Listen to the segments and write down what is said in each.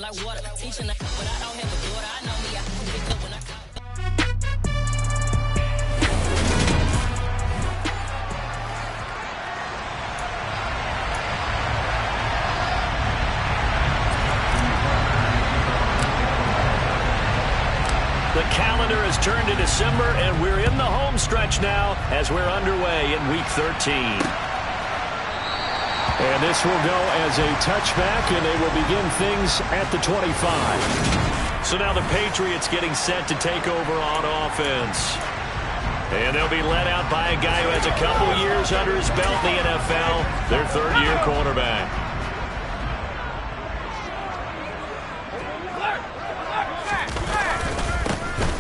like water. Teaching the but I don't have a daughter. I know me. I pick up when I The calendar has turned to December, and we're in the home stretch now as we're underway in Week 13. And this will go as a touchback, and they will begin things at the 25. So now the Patriots getting set to take over on offense. And they'll be led out by a guy who has a couple years under his belt in the NFL, their third-year quarterback.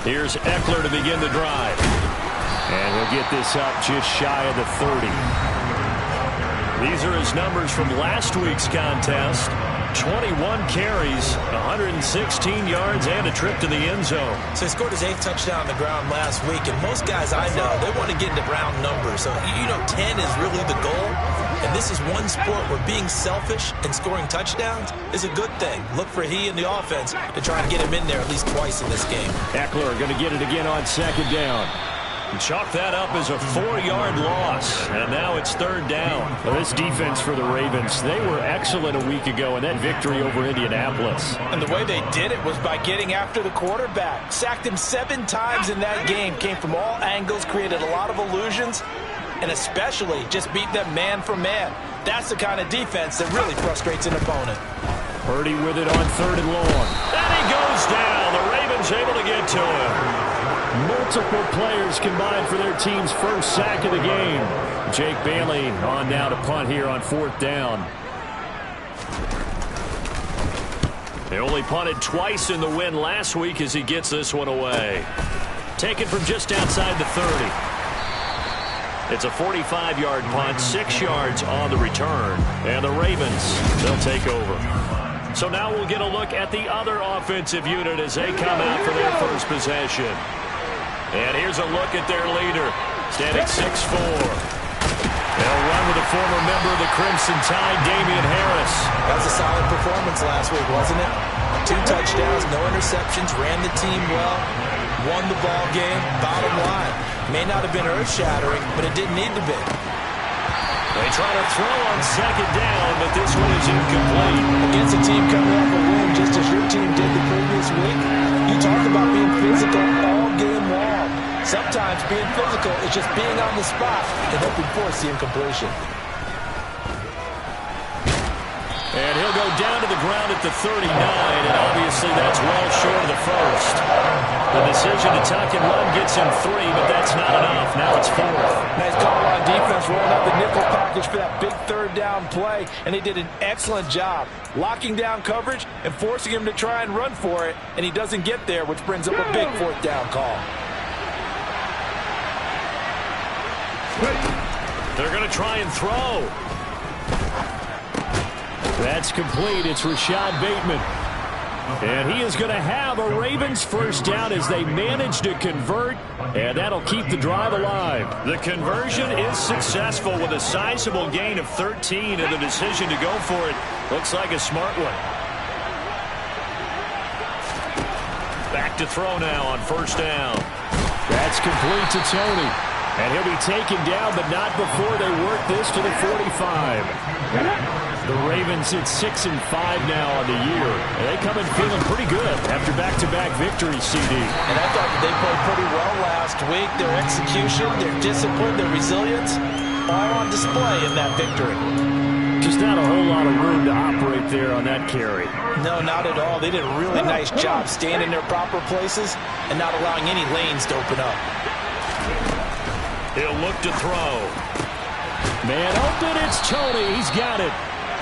Here's Eckler to begin the drive. And he'll get this up just shy of the 30. These are his numbers from last week's contest. 21 carries, 116 yards, and a trip to the end zone. So he scored his 8th touchdown on the ground last week, and most guys I know, they want to get into round numbers. So, 10 is really the goal. And this is one sport where being selfish and scoring touchdowns is a good thing. Look for he and the offense to try and get him in there at least twice in this game. Eckler going to get it again on second down. Chalk that up as a 4-yard loss, and now it's third down. Well, this defense for the Ravens, they were excellent a week ago in that victory over Indianapolis. And the way they did it was by getting after the quarterback. Sacked him 7 times in that game. Came from all angles, created a lot of illusions, and especially just beat them man for man. That's the kind of defense that really frustrates an opponent. Purdy with it on third and long. And he goes down. The Ravens able to get to him. Multiple players combined for their team's first sack of the game. Jake Bailey on now to punt here on fourth down. They only punted twice in the win last week as he gets this one away. Taken from just outside the 30. It's a 45-yard punt, 6 yards on the return. And the Ravens, they'll take over. So now we'll get a look at the other offensive unit as they come out for their first possession. And here's a look at their leader, standing 6'4". They'll run with a former member of the Crimson Tide, Damian Harris. That was a solid performance last week, wasn't it? 2 touchdowns, no interceptions, ran the team well, won the ball game. Bottom line, may not have been earth-shattering, but it didn't need to be. They try to throw on second down, but this one is incomplete. Against a team coming off a win just as your team did the previous week, you talk about being physical all game long. Sometimes being physical is just being on the spot and hoping for the incompletion. And he'll go down to the ground at the 39, and obviously that's well short of the first. The decision to tuck and run gets him 3, but that's not enough. Now it's 4th. Nice call on defense, rolling out the nickel package for that big third down play, and they did an excellent job locking down coverage and forcing him to try and run for it, and he doesn't get there, which brings up a big fourth down call. They're going to try and throw. That's complete. It's Rashad Bateman. And he is going to have a Ravens first down as they manage to convert, and that'll keep the drive alive. The conversion is successful with a sizable gain of 13, and the decision to go for it looks like a smart one. Back to throw now on first down. That's complete to Tony. And he'll be taken down, but not before they work this to the 45. The Ravens at 6-5 now on the year. And they come in feeling pretty good after back-to-back victories, CD. And I thought they played pretty well last week. Their execution, their discipline, their resilience, all on display in that victory. Just not a whole lot of room to operate there on that carry. No, not at all. They did a really nice job staying in their proper places and not allowing any lanes to open up. He'll look to throw. Man open, it's Tony. He's got it.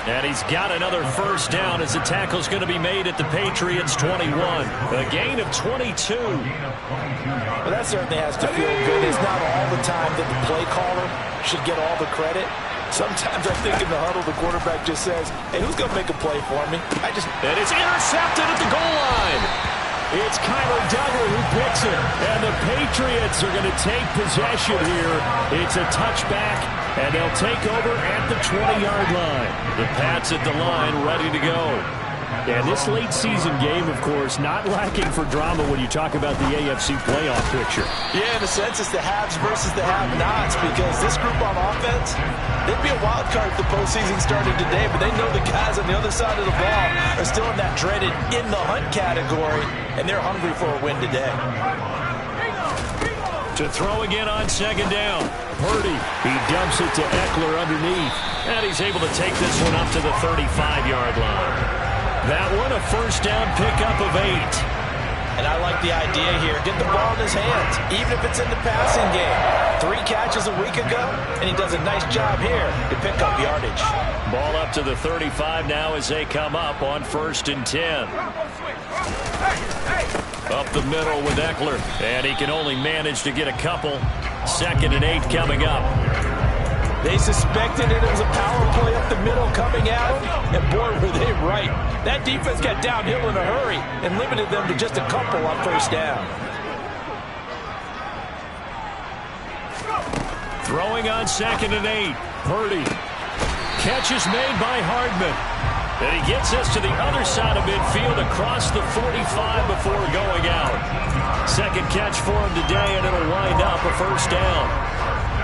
And he's got another first down as the tackle's going to be made at the Patriots' 21. A gain of 22. Well, that certainly has to feel good. It's not all the time that the play caller should get all the credit. Sometimes I think in the huddle, the quarterback just says, hey, who's going to make a play for me? And it's intercepted at the goal line. It's Kyler Duggar who picks it, and the Patriots are going to take possession here. It's a touchback, and they'll take over at the 20-yard line. The Pats at the line, ready to go. And this late season game, of course, not lacking for drama when you talk about the AFC playoff picture. Yeah, in a sense, it's the haves versus the have-nots, because this group on offense, they'd be a wild card if the postseason started today, but they know the guys on the other side of the ball are still in that dreaded in-the-hunt category, and they're hungry for a win today. To throw again on second down. Purdy, he dumps it to Eckler underneath. And he's able to take this one up to the 35-yard line. That one a first down pickup of 8. And I like the idea here. Get the ball in his hands, even if it's in the passing game. 3 catches a week ago, and he does a nice job here to pick up yardage. Ball up to the 35 now as they come up on 1st and 10. Up the middle with Eckler, and he can only manage to get a couple. 2nd and 8 coming up. They suspected it was a power play up the middle coming at him, and boy, were they right. That defense got downhill in a hurry and limited them to just a couple on first down. Throwing on 2nd and 8. Purdy. Catch is made by Hardman. And he gets us to the other side of midfield across the 45 before going out. 2nd catch for him today, and it'll wind up a first down.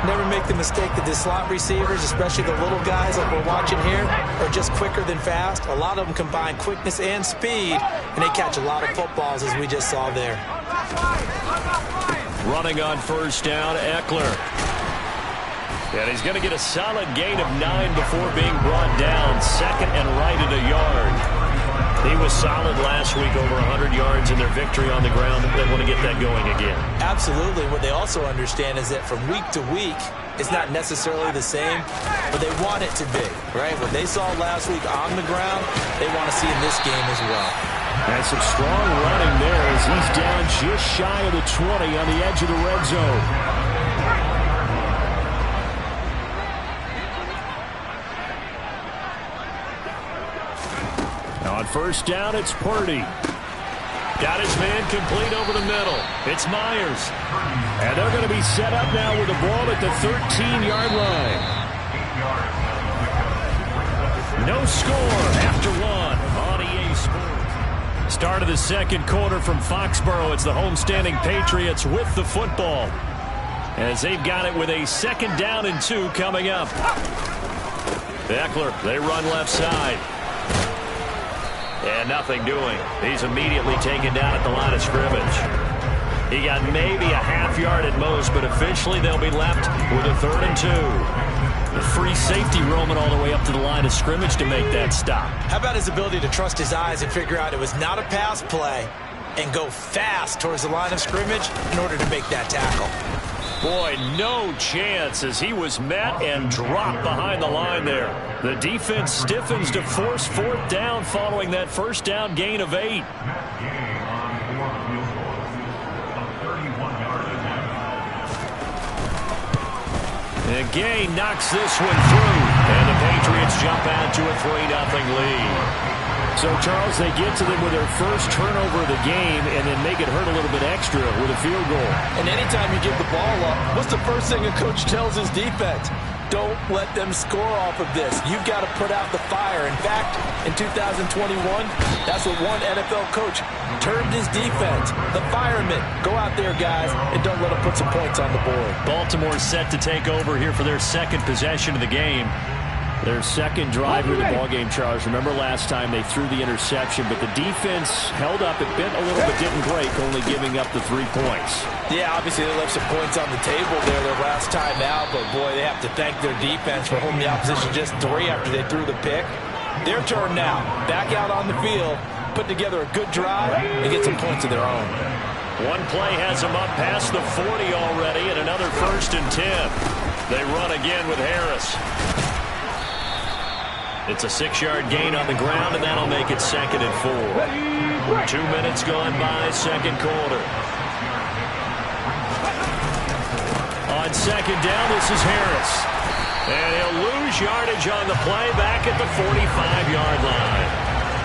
Never make the mistake that the slot receivers, especially the little guys like we're watching here, are just quicker than fast. A lot of them combine quickness and speed, and they catch a lot of footballs, as we just saw there. Running on first down, Eckler. And he's going to get a solid gain of 9 before being brought down. 2nd and right at a yard. He was solid last week, over 100 yards in their victory on the ground. They want to get that going again. Absolutely. What they also understand is that from week to week, it's not necessarily the same, but they want it to be, right? What they saw last week on the ground, they want to see in this game as well. And some strong running there as he's down just shy of the 20 on the edge of the red zone. On first down, it's Purdy. Got his man complete over the middle. It's Myers. And they're going to be set up now with the ball at the 13-yard line. No score after 1 on EA Sports. Start of the 2nd quarter from Foxborough. It's the homestanding Patriots with the football, as they've got it with a 2nd down and 2 coming up. Eckler, they run left side. And nothing doing. He's immediately taken down at the line of scrimmage. He got maybe a half yard at most, but officially they'll be left with a 3rd and 2. The free safety roaming all the way up to the line of scrimmage to make that stop. How about his ability to trust his eyes and figure out it was not a pass play and go fast towards the line of scrimmage in order to make that tackle? Boy, no chance as he was met and dropped behind the line there. The defense stiffens to force 4th down following that first down gain of 8. And Gay knocks this one through, and the Patriots jump out to a 3-0 lead. So, Charles, they get to them with their first turnover of the game and then make it hurt a little bit extra with a field goal. And anytime you give the ball up, what's the first thing a coach tells his defense? Don't let them score off of this. You've got to put out the fire. In fact, in 2021, that's what one NFL coach termed his defense. The firemen. Go out there, guys, and don't let them put some points on the board. Baltimore set to take over here for their 2nd possession of the game. Their 2nd drive of the ballgame, Charles. Remember last time they threw the interception, but the defense held up. It bent a little but didn't break, only giving up the 3 points. Yeah, obviously they left some points on the table there their last time out, but boy, they have to thank their defense for holding the opposition just 3 after they threw the pick. Their turn now. Back out on the field, put together a good drive, and get some points of their own. One play has them up past the 40 already, and another 1st and 10. They run again with Harris. It's a 6-yard gain on the ground, and that'll make it 2nd and 4. 2 minutes gone by, 2nd quarter. On 2nd down, this is Harris. And he'll lose yardage on the play back at the 45-yard line.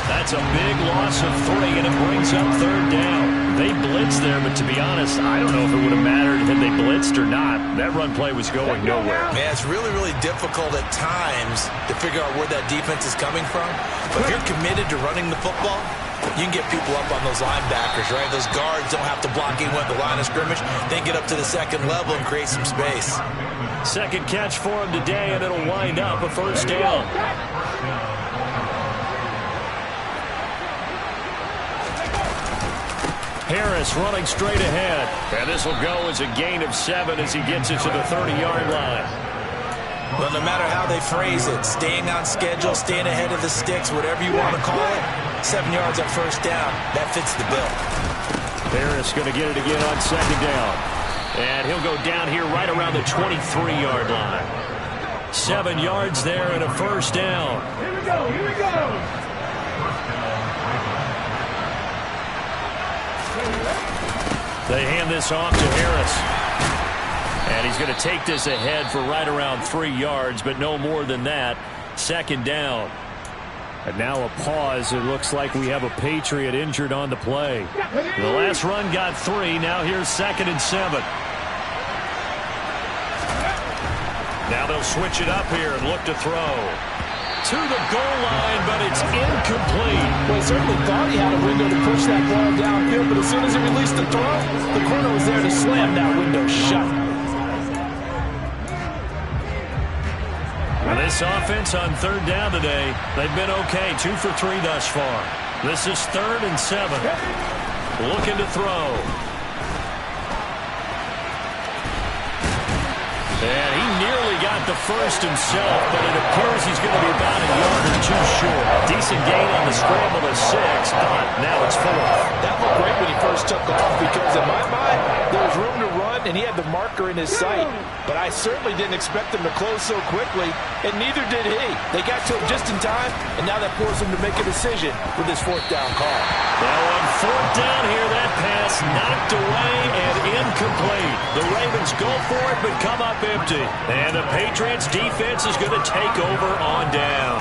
That's a big loss of 3, and it brings up 3rd down. They blitzed there, but to be honest, I don't know if it would have mattered had they blitzed or not. That run play was going nowhere. Man, it's really, really difficult at times to figure out where that defense is coming from. But if you're committed to running the football, you can get people up on those linebackers, right? Those guards don't have to block anyone at the line of scrimmage. Then get up to the second level and create some space. Second catch for him today, and it'll wind up a 1st down. Harris running straight ahead. And this will go as a gain of 7 as he gets it to the 30-yard line. Well, no matter how they phrase it, staying on schedule, staying ahead of the sticks, whatever you want to call it, 7 yards on 1st down, that fits the bill. Harris going to get it again on 2nd down. And he'll go down here right around the 23-yard line. 7 yards there and a 1st down. Here we go, here we go. They hand this off to Harris. And he's going to take this ahead for right around 3 yards, but no more than that. 2nd down. And now a pause. It looks like we have a Patriot injured on the play. The last run got 3. Now here's 2nd and 7. Now they'll switch it up here and look to throw. To the goal line, but it's incomplete. Well, he certainly thought he had a window to push that ball downfield, but as soon as he released the throw, the corner was there to slam that window shut. Well, this offense on 3rd down today, they've been okay. 2 for 3 thus far. This is 3rd and 7. Looking to throw. And he nearly got the 1st himself, but it appears he's going to be about a yard or 2 short. Decent gain on the scramble to 6, but now it's 4th. That looked great when he first took off because, in my mind, there was room to run, and he had the marker in his sight. But I certainly didn't expect him to close so quickly, and neither did he. They got to him just in time, and now that forced him to make a decision with his 4th down call. Now on 4th down here, that pass knocked away and incomplete. The Ravens go for it, but come up empty. And the Patriots defense is going to take over on down.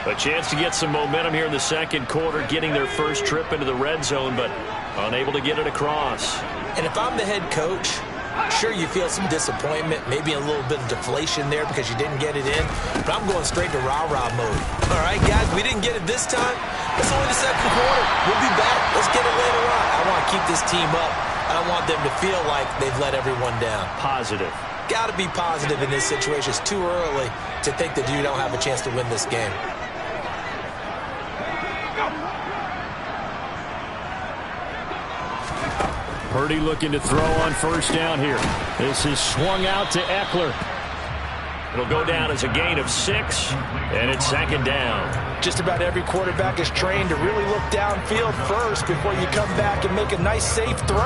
A chance to get some momentum here in the 2nd quarter, getting their first trip into the red zone, but unable to get it across. And if I'm the head coach, sure, you feel some disappointment, maybe a little bit of deflation there because you didn't get it in, but I'm going straight to rah-rah mode. All right, guys, we didn't get it this time. It's only the 2nd quarter. We'll be back. Let's get it later on. I want to keep this team up. I don't want them to feel like they've let everyone down. Positive. Got to be positive in this situation. It's too early to think that you don't have a chance to win this game. Purdy looking to throw on 1st down here. This is swung out to Eckler. It'll go down as a gain of 6, and it's 2nd down. Just about every quarterback is trained to really look downfield first before you come back and make a nice, safe throw.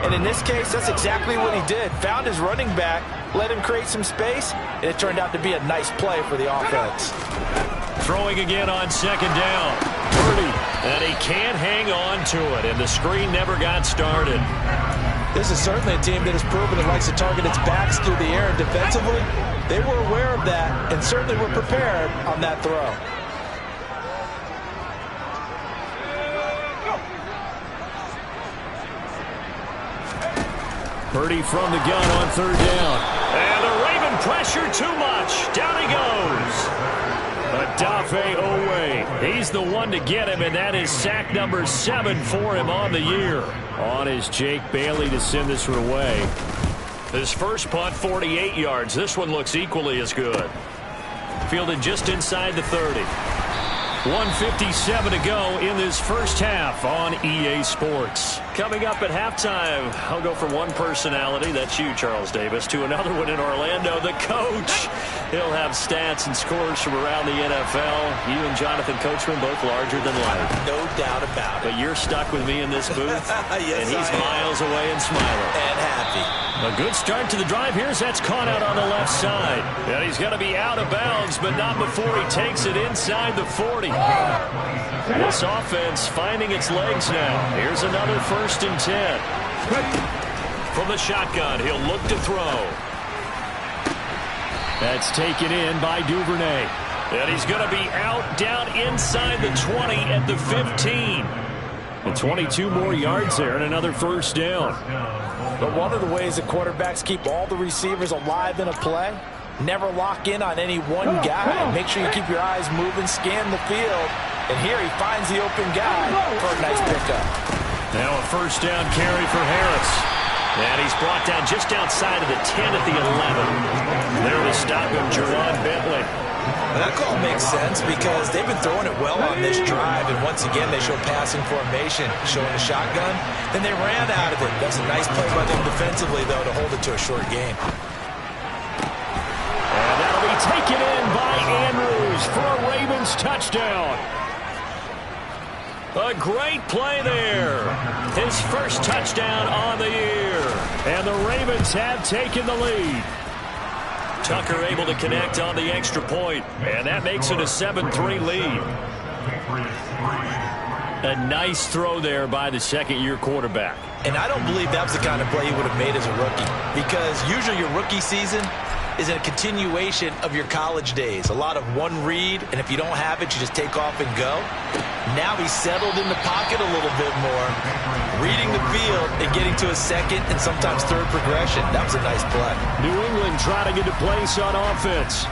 And in this case, that's exactly what he did. Found his running back, let him create some space, and it turned out to be a nice play for the offense. Throwing again on 2nd down. Purdy, and he can't hang on to it, and the screen never got started. This is certainly a team that has proven it likes to target its backs through the air, and defensively, they were aware of that and certainly were prepared on that throw. Purdy from the gun on 3rd down. And the Raven pressure too much. Down he goes. Adafe Owe. He's the one to get him, and that is sack number 7 for him on the year. On is Jake Bailey to send this one away. His first punt, 48 yards. This one looks equally as good. Fielded just inside the 30. 1:57 to go in this first half on EA Sports. Coming up at halftime, I'll go from one personality, that's you, Charles Davis, to another one in Orlando, the coach. He'll have stats and scores from around the NFL. You and Jonathan Coachman, both larger than life. No doubt about it. But you're stuck with me in this booth, yes, and he's miles away and smiling. And happy. A good start to the drive. Here's that's caught out on the left side. And he's going to be out of bounds, but not before he takes it inside the 40. This offense finding its legs now. Here's another 1st and 10. From the shotgun, he'll look to throw. That's taken in by Duvernay. And he's going to be out down inside the 20 at the 15. And 22 more yards there and another first down. But one of the ways that quarterbacks keep all the receivers alive in a play, never lock in on any one guy. Make sure you keep your eyes moving, scan the field. And here he finds the open guy for a nice pickup. Now a first down carry for Harris. And he's brought down just outside of the 10 at the 11. There to stop him, Jerron Bentley. And that call makes sense because they've been throwing it well on this drive, and once again they show passing formation, showing a shotgun. Then they ran out of it. That's a nice play by them defensively, though, to hold it to a short game. And that'll be taken in by Andrews for a Ravens touchdown. A great play there. His first touchdown on the year. And the Ravens have taken the lead. Tucker able to connect on the extra point, and that makes it a 7-3 lead. A nice throw there by the second-year quarterback. And I don't believe that was the kind of play he would have made as a rookie, because usually your rookie season is a continuation of your college days. A lot of one read, and if you don't have it, you just take off and go. Now he's settled in the pocket a little bit more, reading the field and getting to a second and sometimes third progression. That was a nice play. New England trying to get a place on offense.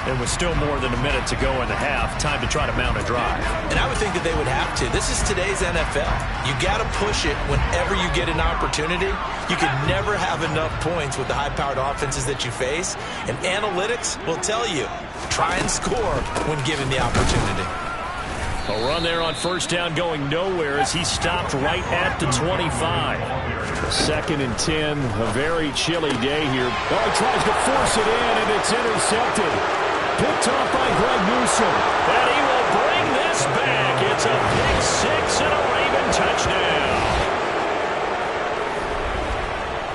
It was still more than a minute to go in the half. Time to try to mount a drive. And I would think that they would have to. This is today's NFL. You got to push it whenever you get an opportunity. You can never have enough points with the high-powered offenses that you face. And analytics will tell you, try and score when given the opportunity. A run there on first down going nowhere as he stopped right at the 25. 2nd and 10, a very chilly day here. Oh, he tries to force it in, and it's intercepted. Picked off by Greg Newsome. And he will bring this back. It's a pick six and a Raven touchdown.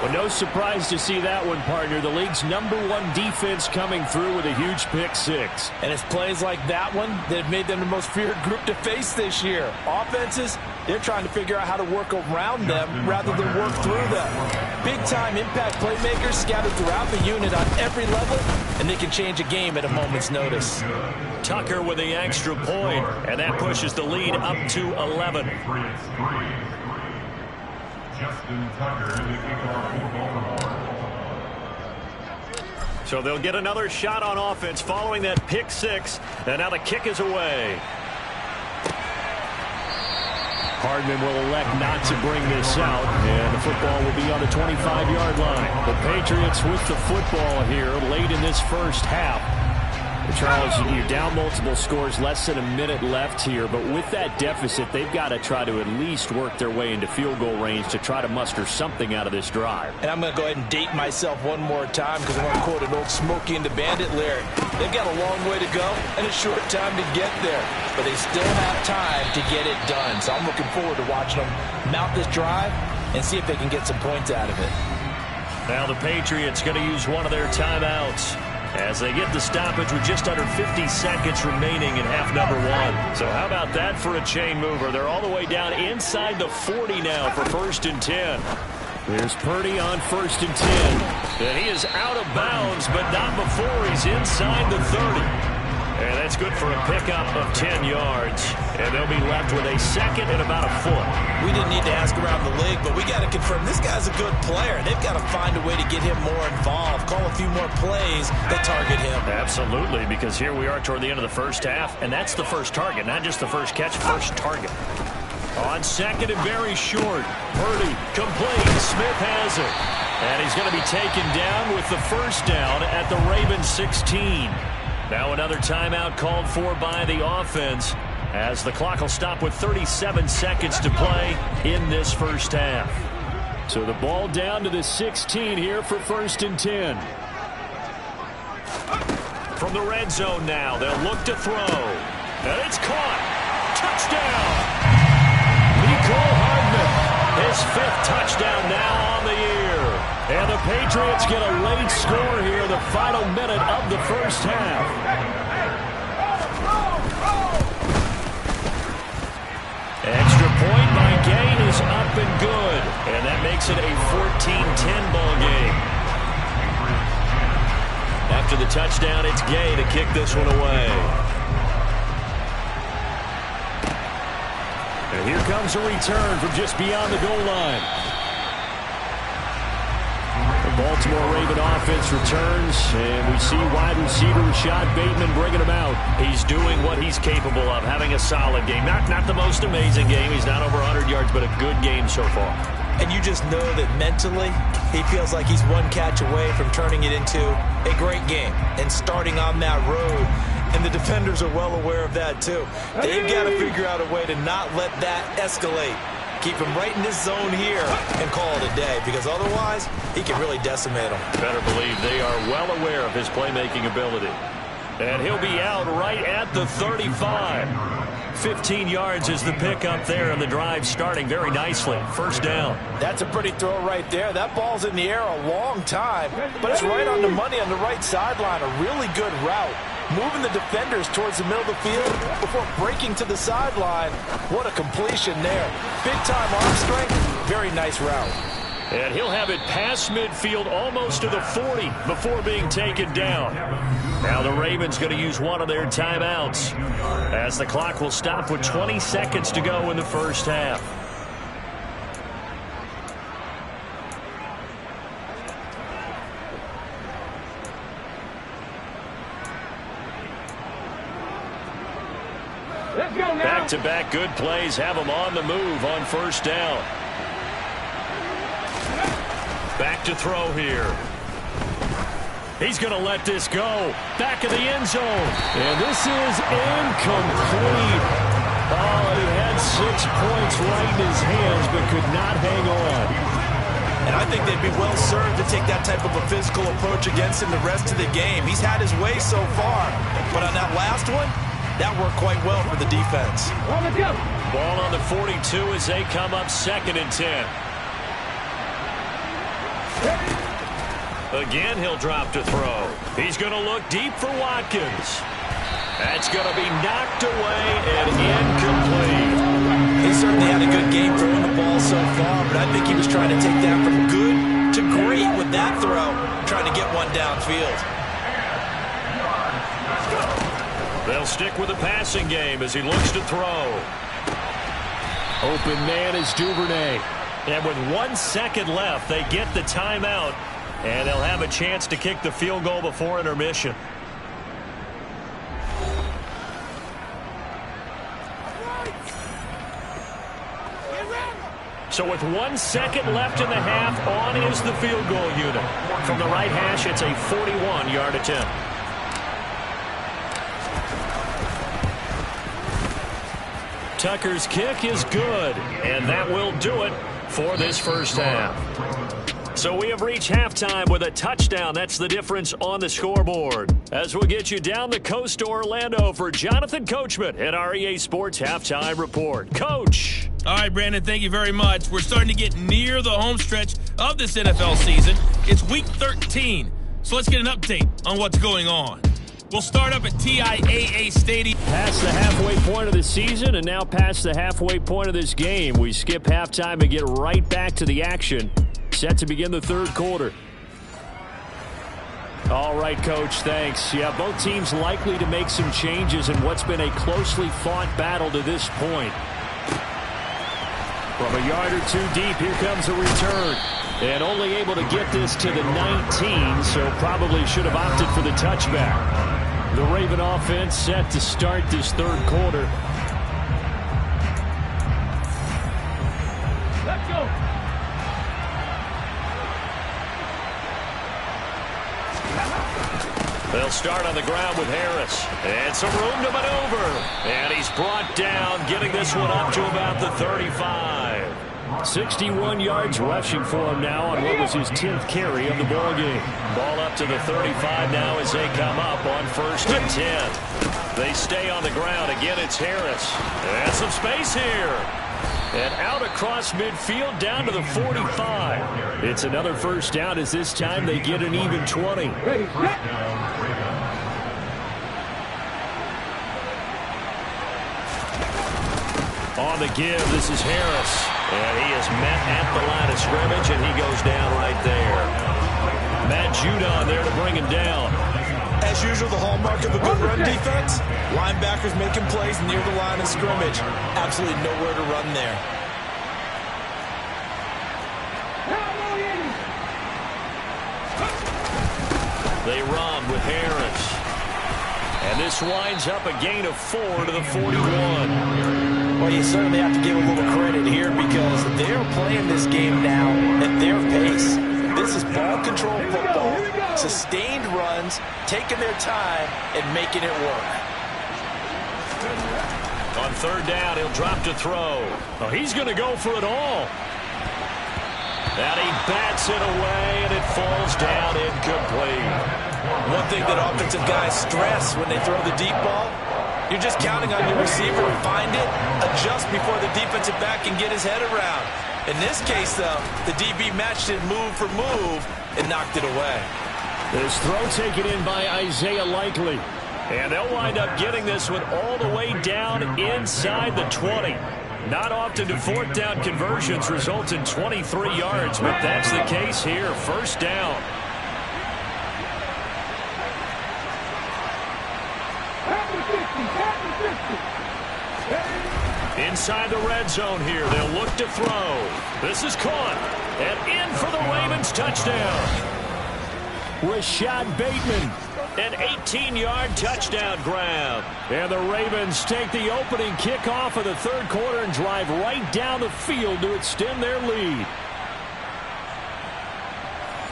Well, no surprise to see that one, partner. The league's #1 defense coming through with a huge pick six. And it's plays like that one that have made them the most feared group to face this year. Offenses, they're trying to figure out how to work around them rather than work through them. Big-time impact playmakers scattered throughout the unit on every level, and they can change a game at a moment's notice. Tucker with the extra point, and that pushes the lead up to 11. So they'll get another shot on offense following that pick six, and now the kick is away. Hardman will elect not to bring this out, and the football will be on the 25-yard line. The Patriots with the football here late in this first half. Charles, you're down multiple scores, less than a minute left here, but with that deficit, they've got to try to at least work their way into field goal range to try to muster something out of this drive. And I'm going to go ahead and date myself one more time because I want to quote an old Smokey and the Bandit lyric. They've got a long way to go and a short time to get there, but they still have time to get it done. So I'm looking forward to watching them mount this drive and see if they can get some points out of it. Now the Patriots going to use one of their timeouts as they get the stoppage with just under 50 seconds remaining in half number one. So how about that for a chain mover? They're all the way down inside the 40 now for 1st and 10. There's Purdy on 1st and 10. And he is out of bounds, but not before he's inside the 30. And that's good for a pickup of 10 yards. And they'll be left with a second and about a foot. We didn't need to ask around the league, but we got to confirm this guy's a good player. They've got to find a way to get him more involved, call a few more plays that target him. Absolutely, because here we are toward the end of the first half, and that's the first target, not just the first catch, first target. On second and very short, Purdy complete. Smith has it. And he's going to be taken down with the first down at the Ravens 16. Now another timeout called for by the offense as the clock will stop with 37 seconds to play in this first half. So the ball down to the 16 here for 1st and 10. From the red zone now, they'll look to throw. And it's caught. Touchdown! Nicole Hardman, his 5th touchdown now on the year. And the Patriots get a late score here in the final minute of the first half. Extra point by Gain is up and good. And that makes it a 14-10 ball game. After the touchdown, it's Gay to kick this one away. And here comes a return from just beyond the goal line. The Baltimore Raven offense returns, and we see wide receiver Rashad Bateman bringing him out. He's doing what he's capable of, having a solid game. Not the most amazing game. He's not over 100 yards, but a good game so far. And you just know that mentally, he feels like he's one catch away from turning it into a great game and starting on that road. And the defenders are well aware of that, too. They've got to figure out a way to not let that escalate. Keep him right in this zone here and call it a day, because otherwise, he can really decimate them. Better believe they are well aware of his playmaking ability. And he'll be out right at the 35. 15 yards is the pickup there, and the drive starting very nicely. First down. That's a pretty throw right there. That ball's in the air a long time, but it's right on the money on the right sideline. A really good route. Moving the defenders towards the middle of the field before breaking to the sideline. What a completion there. Big-time arm strength. Very nice route. And he'll have it past midfield almost to the 40 before being taken down. Now the Ravens going to use one of their timeouts as the clock will stop with 20 seconds to go in the first half. Back-to-back good plays have them on the move on first down. Back to throw here. He's going to let this go. Back of the end zone. And this is incomplete. Oh, he had 6 points right in his hands, but could not hang on. And I think they'd be well served to take that type of a physical approach against him the rest of the game. He's had his way so far, but on that last one, that worked quite well for the defense. Ball on the 42 as they come up 2nd and 10. Again, he'll drop to throw. He's going to look deep for Watkins. That's going to be knocked away and incomplete. He certainly had a good game throwing the ball so far, but I think he was trying to take that from good to great with that throw, trying to get one downfield. They'll stick with the passing game as he looks to throw. Open man is Duvernay. And with 1 second left, they get the timeout, and they'll have a chance to kick the field goal before intermission. So with 1 second left in the half, on is the field goal unit. From the right hash, it's a 41-yard attempt. Tucker's kick is good, and that will do it for this first half. So we have reached halftime with a touchdown. That's the difference on the scoreboard. As we'll get you down the coast to Orlando for Jonathan Coachman at our EA Sports Halftime Report. Coach. All right, Brandon, thank you very much. We're starting to get near the home stretch of this NFL season. It's Week 13, so let's get an update on what's going on. We'll start up at TIAA Stadium. Past the halfway point of the season and now past the halfway point of this game. We skip halftime and get right back to the action. Set to begin the third quarter. All right, Coach, thanks. Yeah, both teams likely to make some changes in what's been a closely fought battle to this point. From a yard or two deep, here comes a return. And only able to get this to the 19, so probably should have opted for the touchback. The Raven offense set to start this third quarter. Let's go. They'll start on the ground with Harris. And some room to maneuver. And he's brought down, getting this one up to about the 35. 61 yards rushing for him now on what was his 10th carry of the ballgame. Ball up to the 35 now as they come up on 1st and 10. They stay on the ground. Again, it's Harris. And some space here. And out across midfield down to the 45. It's another first down as this time they get an even 20. Ready, set. On the give, this is Harris. And he is met at the line of scrimmage, and he goes down right there. Matt Judon there to bring him down. As usual, the hallmark of a good run defense, linebackers making plays near the line of scrimmage. Absolutely nowhere to run there. They run with Harris. And this winds up a gain of 4 to the 41. Well, you certainly have to give a little credit here because they're playing this game now at their pace. This is ball control football, sustained runs, taking their time and making it work. On third down, he'll drop to throw. Oh, he's going to go for it all. And he bats it away, and it falls down incomplete. One thing that offensive guys stress when they throw the deep ball, you're just counting on your receiver to find it, adjust before the defensive back can get his head around. In this case, though, the DB matched it move for move and knocked it away. This throw taken in by Isaiah Likely. And they'll wind up getting this one all the way down inside the 20. Not often do fourth down conversions result in 23 yards, but that's the case here. First down. Inside the red zone here. They'll look to throw. This is caught. And in for the Ravens touchdown. Rashad Bateman. An 18-yard touchdown grab. And the Ravens take the opening kickoff of the third quarter and drive right down the field to extend their lead.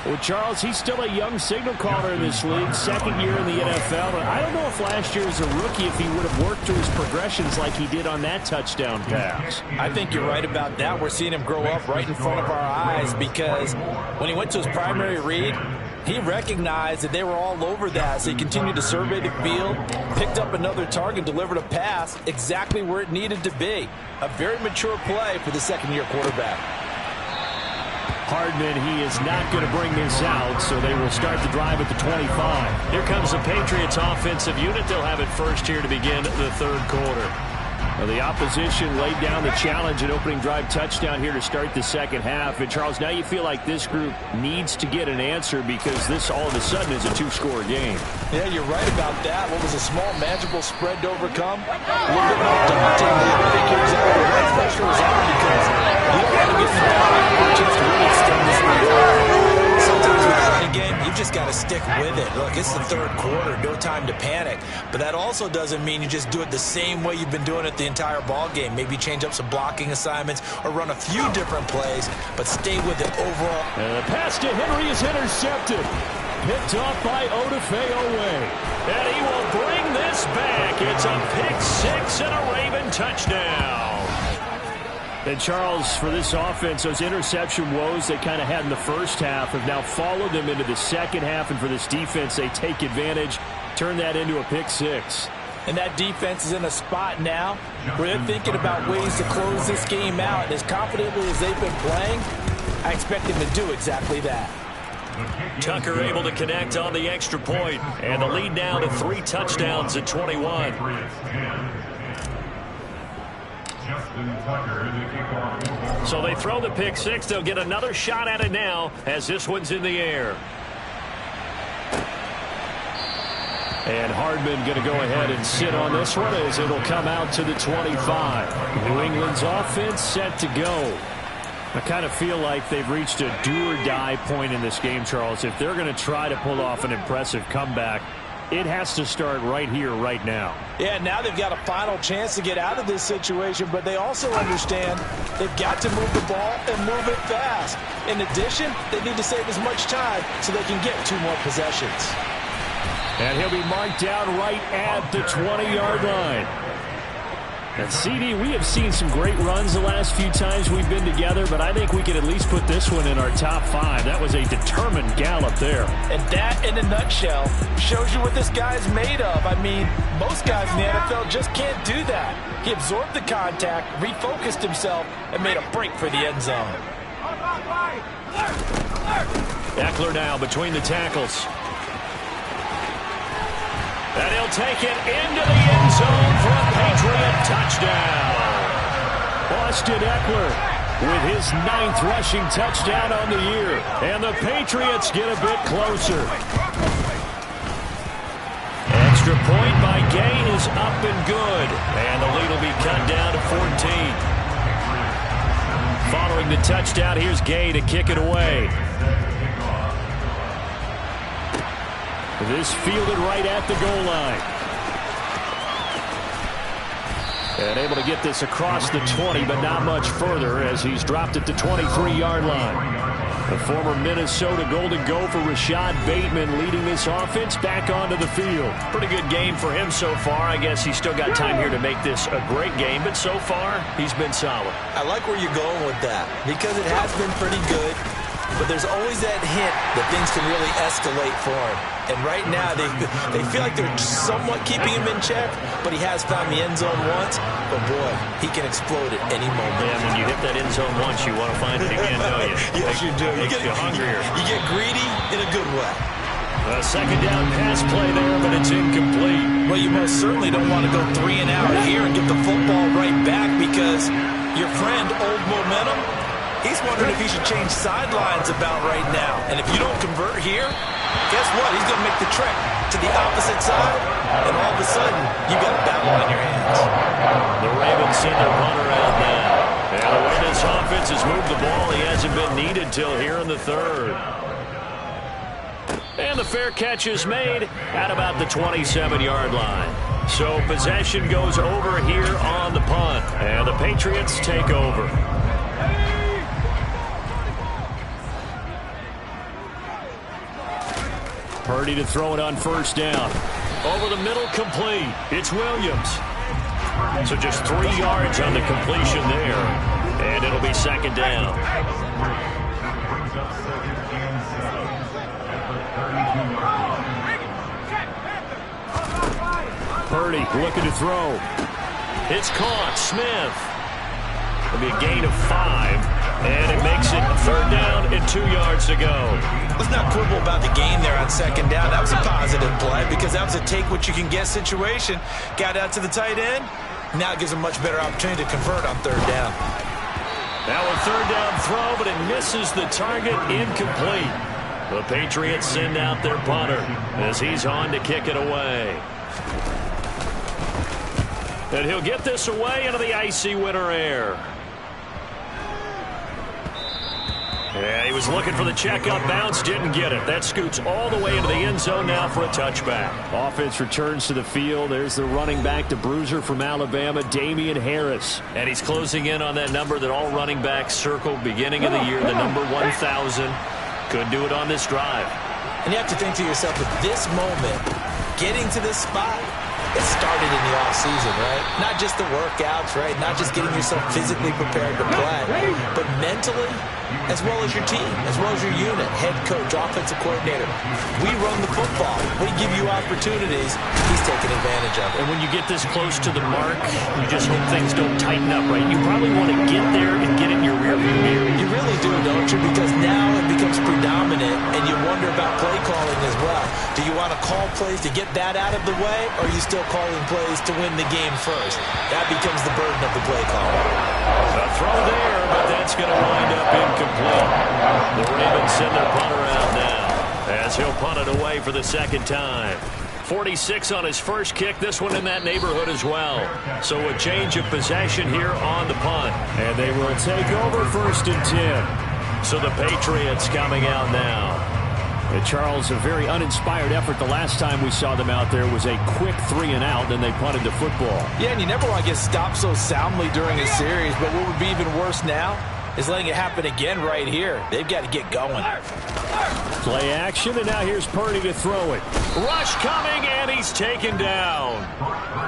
Well, Charles, he's still a young signal caller in this league, second year in the NFL. And I don't know if last year as a rookie if he would have worked through his progressions like he did on that touchdown pass. I think you're right about that. We're seeing him grow up right in front of our eyes because when he went to his primary read, he recognized that they were all over that, so he continued to survey the field, picked up another target, delivered a pass exactly where it needed to be. A very mature play for the second-year quarterback. Hardman, he is not going to bring this out, so they will start the drive at the 25. Here comes the Patriots offensive unit. They'll have it first here to begin the third quarter. Well, the opposition laid down the challenge and opening drive touchdown here to start the second half. And, Charles, now you feel like this group needs to get an answer because this all of a sudden is a two-score game. Yeah, you're right about that. What was a small, manageable spread to overcome? A little bit more daunting than you think exactly what pressure was on because you don't want to get in the ball just to really extend this lead. Sometimes with a running game, you just got to stick with it. Look, it's the third quarter, no time to panic. But that also doesn't mean you just do it the same way you've been doing it the entire ball game. Maybe change up some blocking assignments or run a few different plays, but stay with it overall. And the pass to Henry is intercepted. Picked off by Odafe Owe. And he will bring this back. It's a pick six and a Raven touchdown. And, Charles, for this offense, those interception woes they kind of had in the first half have now followed them into the second half. And for this defense, they take advantage, turn that into a pick six. And that defense is in a spot now where they're thinking about ways to close this game out. And as confidently as they've been playing, I expect them to do exactly that. Tucker able to connect on the extra point. And the lead now to 3 touchdowns at 21. So they throw the pick six. They'll get another shot at it now as this one's in the air. And Hardman going to go ahead and sit on this one as it'll come out to the 25. New England's offense set to go. I kind of feel like they've reached a do-or-die point in this game, Charles. If they're going to try to pull off an impressive comeback, it has to start right here, right now. Yeah, now they've got a final chance to get out of this situation, but they also understand they've got to move the ball and move it fast. In addition, they need to save as much time so they can get 2 more possessions. And he'll be marked down right at the 20-yard line. And, CD, we have seen some great runs the last few times we've been together, but I think we can at least put this one in our top 5. That was a determined gallop there. And that, in a nutshell, shows you what this guy's made of. I mean, most guys in the NFL just can't do that. He absorbed the contact, refocused himself, and made a break for the end zone. Eckler now between the tackles. And he'll take it into the end zone for a Patriot touchdown. Austin Eckler with his 9th rushing touchdown on the year. And the Patriots get a bit closer. point by Gay is up and good. And the lead will be cut down to 14. Following the touchdown, here's Gay to kick it away. This fielded right at the goal line. And able to get this across the 20, but not much further as he's dropped it to 23-yard line. The former Minnesota Golden Gopher Rashad Bateman leading this offense back onto the field. Pretty good game for him so far. I guess he's still got time here to make this a great game, but so far he's been solid. I like where you're going with that because it has been pretty good, but there's always that hint that things can really escalate for him. And right now, they feel like they're somewhat keeping him in check, but he has found the end zone once. But, boy, he can explode at any moment. Yeah, when you hit that end zone once, you want to find it again, don't you? Yes, you do. Makes you hungrier. You get greedy in a good way. A second down pass play there, but it's incomplete. Well, you most certainly don't want to go 3 and out here and get the football right back because your friend, Old Momentum, he's wondering if he should change sidelines about right now. And if you don't convert here, guess what? He's going to make the trek to the opposite side, and all of a sudden, you got a battle on your hands. The Ravens send their punter out now. And the way this offense has moved the ball, he hasn't been needed till here in the third. And the fair catch is made at about the 27-yard line. So possession goes over here on the punt, and the Patriots take over. Purdy to throw it on first down. Over the middle, complete. It's Williams. So just 3 yards on the completion there. And it'll be second down. Purdy looking to throw. It's caught. Smith. It'll be a gain of 5. And it makes it third down and 2 yards to go. Let's not quibble about the gain there on second down. That was a positive play because that was a take-what-you-can-get situation. Got out to the tight end. Now it gives a much better opportunity to convert on third down. Now a third down throw, but it misses the target. Incomplete. The Patriots send out their punter as he's on to kick it away. And he'll get this away into the icy winter air. Yeah, he was looking for the check-up bounce, didn't get it. That scoots all the way into the end zone now for a touchback. Offense returns to the field. There's the running back, the bruiser from Alabama, Damian Harris. And he's closing in on that number that all running backs circled beginning of the year, the number 1,000. Could do it on this drive. And you have to think to yourself, at this moment, getting to this spot, it started in the offseason, right? Not just the workouts, right? Not just getting yourself physically prepared to play, but mentally, as well as your team, as well as your unit, head coach, offensive coordinator. We run the football. We give you opportunities. He's taking advantage of it. And when you get this close to the mark, you just hope things don't tighten up, right? You probably want to get there and get it in your rearview mirror. You really do, don't you? Because now it becomes predominant, and you wonder about play calling as well. Do you want to call plays to get that out of the way, or are you still calling plays to win the game first? That becomes the burden of the play call. A throw there, but that's going to wind up incomplete. The Ravens send their punter out now as he'll punt it away for the second time. 46 on his first kick, this one in that neighborhood as well. So a change of possession here on the punt. And they will take over first and 10. So the Patriots coming out now. And Charles, a very uninspired effort the last time we saw them out there was a quick 3 and out, then they punted the football. Yeah, and you never want to get stopped so soundly during a series, but what would be even worse now is letting it happen again right here. They've got to get going. Play action, and now here's Purdy to throw it. Rush coming, and he's taken down.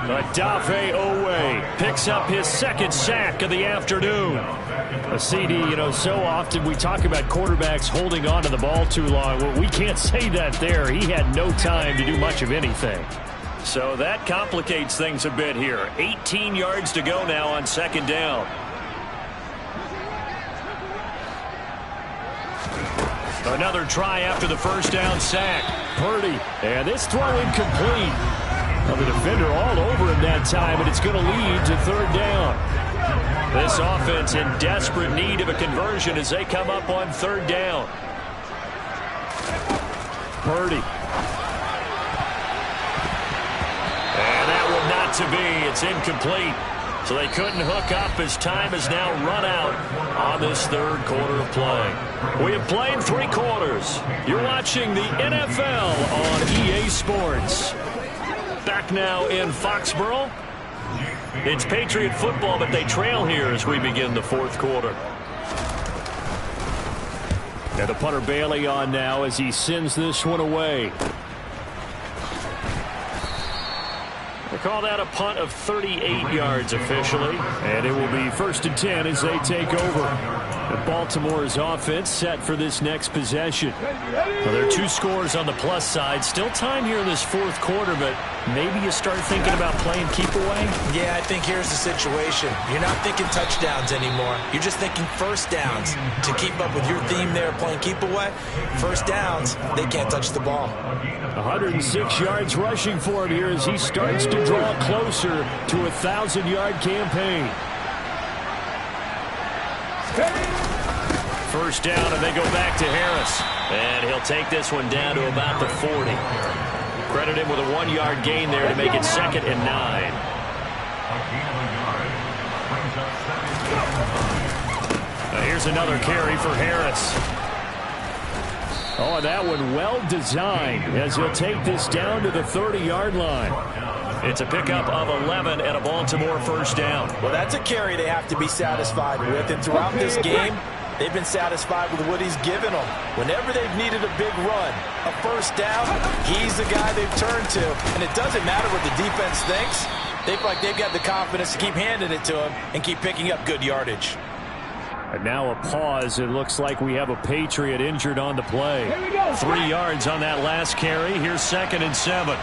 Adafe Owe picks up his second sack of the afternoon. A CD, so often we talk about quarterbacks holding on to the ball too long. Well, we can't say that there. He had no time to do much of anything. So that complicates things a bit here. 18 yards to go now on second down. Another try after the first down sack. Purdy, and this throw incomplete. Well, the defender all over him that time, and it's going to lead to third down. This offense in desperate need of a conversion as they come up on third down. Purdy. to be. It's incomplete. So they couldn't hook up as time has now run out on this third quarter of play. We have played 3 quarters. You're watching the NFL on EA Sports. Back now in Foxborough. It's Patriot football, but they trail here as we begin the fourth quarter. And the punter Bailey on now as he sends this one away. They call that a punt of 38 yards officially. And it will be 1st and 10 as they take over. And Baltimore's offense set for this next possession. Well, there are 2 scores on the plus side. Still time here in this fourth quarter, but maybe you start thinking about playing keep away? Yeah, I think here's the situation. You're not thinking touchdowns anymore. You're just thinking first downs. To keep up with your theme there, playing keep away, first downs, they can't touch the ball. 106 yards rushing for him here as he starts to draw closer to a 1,000-yard campaign. First down, and they go back to Harris. And he'll take this one down to about the 40. Credit him with a 1-yard gain there to make it 2nd and 9. Now here's another carry for Harris. Oh, that one well designed as he'll take this down to the 30-yard line. It's a pickup of 11 and a Baltimore first down. Well, that's a carry they have to be satisfied with. And throughout this game, they've been satisfied with what he's given them. Whenever they've needed a big run, a first down, he's the guy they've turned to. And it doesn't matter what the defense thinks. They feel like they've got the confidence to keep handing it to him and keep picking up good yardage. And now a pause. It looks like we have a Patriot injured on the play. 3 yards on that last carry. Here's 2nd and 7.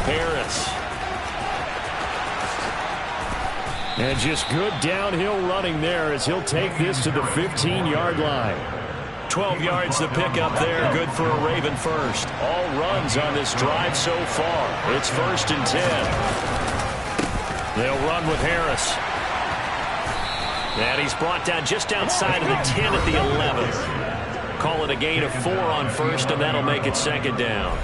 Harris. And just good downhill running there as he'll take this to the 15-yard line. 12 yards to pick up there. Good for a Raven first. All runs on this drive so far. It's 1st and 10. They'll run with Harris. And he's brought down just outside of the 10 at the 11. Call it a gain of 4 on first, and that'll make it 2nd down.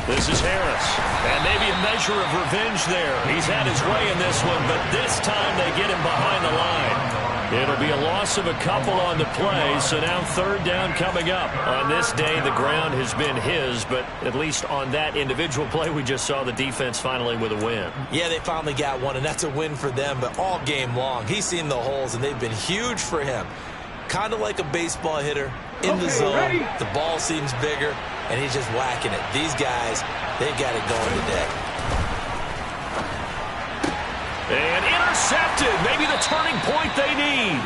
This is Harris. And maybe a measure of revenge there. He's had his way in this one, but this time they get him behind the line. It'll be a loss of a couple on the play, so now 3rd down coming up. On this day, the ground has been his, but at least on that individual play, we just saw the defense finally with a win. Yeah, they finally got one, and that's a win for them, but all game long, he's seen the holes, and they've been huge for him. Kind of like a baseball hitter in the zone. The ball seems bigger, and he's just whacking it. These guys, they've got it going today. And intercepted. Maybe the turning point they need.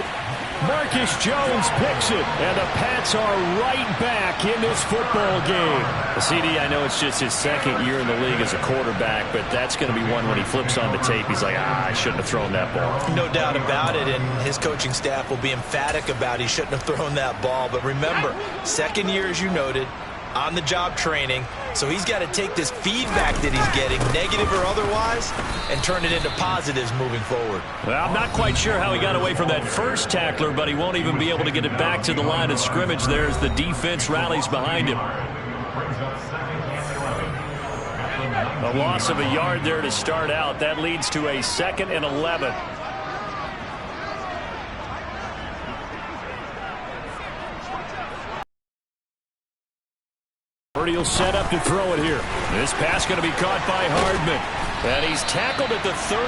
Marcus Jones picks it, and the Pats are right back in this football game. CD, I know it's just his 2nd year in the league as a quarterback, but that's going to be one when he flips on the tape. He's like, I shouldn't have thrown that ball. No doubt about it, and his coaching staff will be emphatic about he shouldn't have thrown that ball. But remember, 2nd year, as you noted, on-the-job training. So he's got to take this feedback that he's getting, negative or otherwise, and turn it into positives moving forward. Well, I'm not quite sure how he got away from that first tackler, but he won't even be able to get it back to the line of scrimmage there as the defense rallies behind him. A loss of a yard there to start out. That leads to a 2nd and 11. Purdy will set up to throw it here. This pass going to be caught by Hardman. And he's tackled at the 38,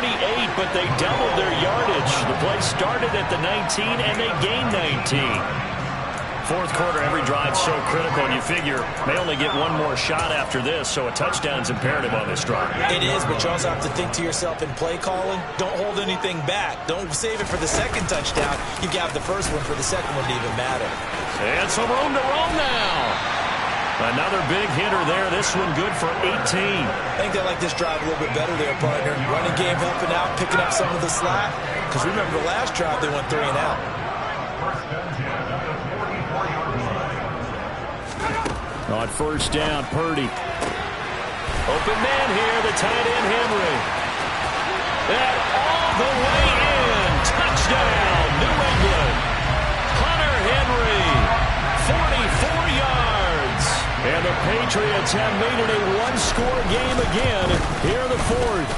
but they doubled their yardage. The play started at the 19, and they gained 19. Fourth quarter, every drive so critical, and you figure they only get one more shot after this, so a touchdown's imperative on this drive. It is, but you also have to think to yourself in play calling, don't hold anything back. Don't save it for the 2nd touchdown. You got the first one for the 2nd one to even matter. And some room to roam now. Another big hitter there. This one good for 18. I think they like this drive a little bit better there, partner. Running game helping out, picking up some of the slack. Because remember, the last drive they went 3 and out. On first down, Purdy. Open man here, the tight end Henry. And all the way in. Touchdown, New England. Hunter Henry, 44 yards. And the Patriots have made it a one-score game again here in the fourth.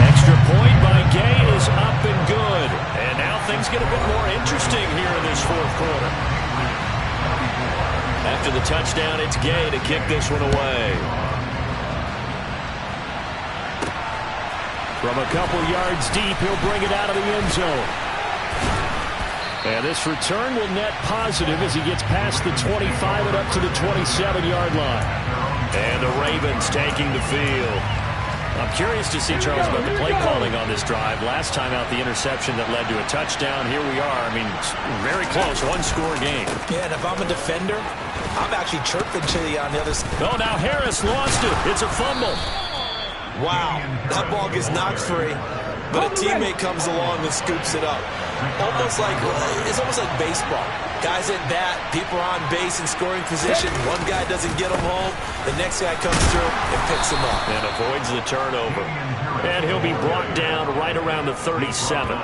Extra point by Gay is up and good. And now things get a bit more interesting here in this fourth quarter. After the touchdown, it's Gay to kick this one away. From a couple yards deep, he'll bring it out of the end zone. And this return will net positive as he gets past the 25 and up to the 27-yard line. And the Ravens taking the field. I'm curious to see, Charles, about the play calling on this drive. Last time out, the interception that led to a touchdown. Here we are. I mean, very close, one-score game. Yeah, and if I'm a defender, I'm actually chirping to you on the other side. Oh, now Harris lost it. It's a fumble. Wow, that ball gets knocked free, but a teammate comes along and scoops it up. It's almost like baseball. Guys at bat, people are on base in scoring position. One guy doesn't get them home. The next guy comes through and picks him up. And avoids the turnover. And he'll be brought down right around the 37.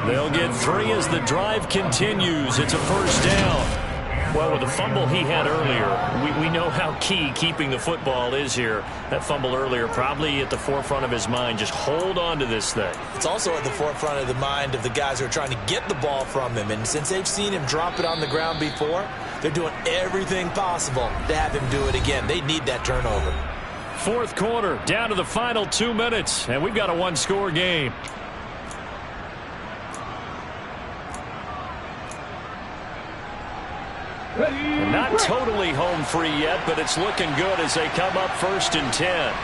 They'll get 3 as the drive continues. It's a first down. Well, with the fumble he had earlier, we know how key keeping the football is here. That fumble earlier probably at the forefront of his mind. Just hold on to this thing. It's also at the forefront of the mind of the guys who are trying to get the ball from him. And since they've seen him drop it on the ground before, they're doing everything possible to have him do it again. They need that turnover. Fourth quarter, down to the final 2 minutes, and we've got a one-score game. And not totally home free yet, but it's looking good as they come up 1st and 10.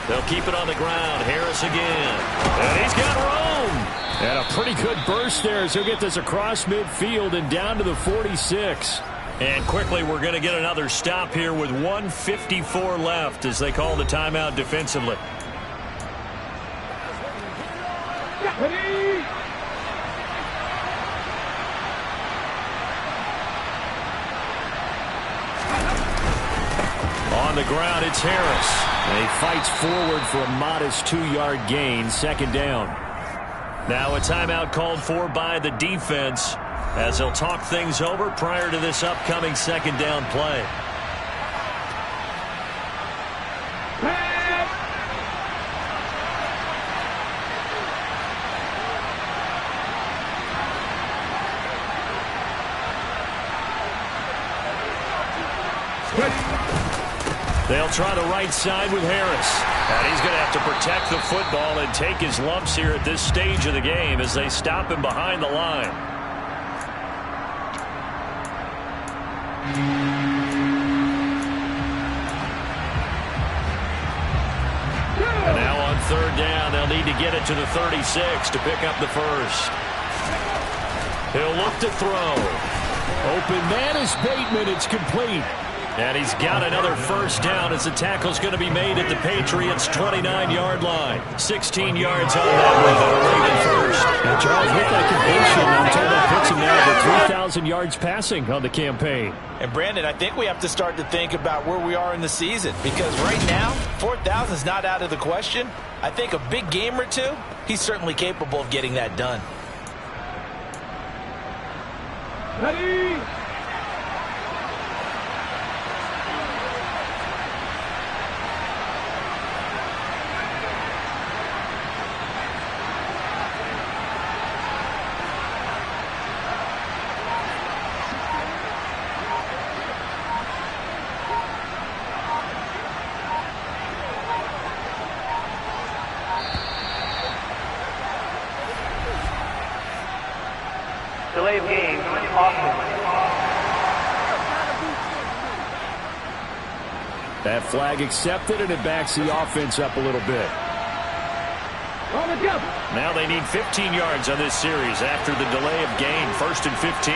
They'll keep it on the ground. Harris again. And he's got room. And a pretty good burst there as he'll get this across midfield and down to the 46. And quickly we're going to get another stop here with 1:54 left as they call the timeout defensively. On the ground, it's Harris. And he fights forward for a modest 2-yard gain, 2nd down. Now a timeout called for by the defense as they'll talk things over prior to this upcoming 2nd down play. They'll try the right side with Harris. And he's going to have to protect the football and take his lumps here at this stage of the game as they stop him behind the line. And now on 3rd down, they'll need to get it to the 36 to pick up the first. He'll look to throw. Open man is Bateman. It's complete. And he's got another first down as the tackle's going to be made at the Patriots' 29-yard line. 16 yards on that one for the Ravens first. And Charles, with that completion, I'm told that puts him now over 3,000 yards passing on the campaign. And Brandon, I think we have to start to think about where we are in the season, because right now 4,000 is not out of the question. I think a big game or two, he's certainly capable of getting that done. Ready? Delay of game, offense. That flag accepted, and it backs the offense up a little bit. Now they need 15 yards on this series after the delay of game. 1st and 15.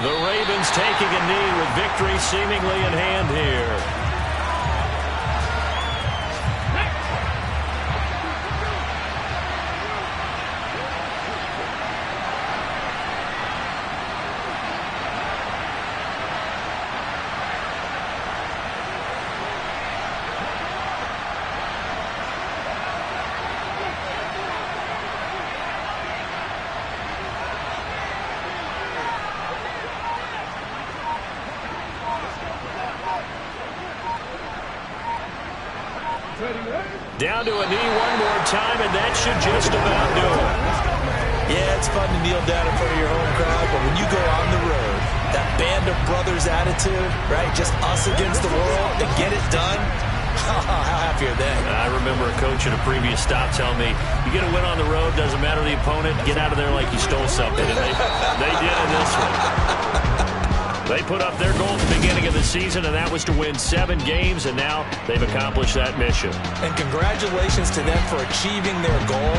The Ravens taking a knee with victory seemingly in hand here. Down to a knee one more time, and that should just about do it. Yeah, it's fun to kneel down in front of your home crowd, but when you go on the road, that band of brothers attitude, right, just us against the world, and get it done, how happy are they? I remember a coach at a previous stop telling me, you get a win on the road, doesn't matter the opponent, get out of there like you stole something, and they did in this one. They put up their goal at the beginning of the season, and that was to win 7 games, and now they've accomplished that mission. And congratulations to them for achieving their goal.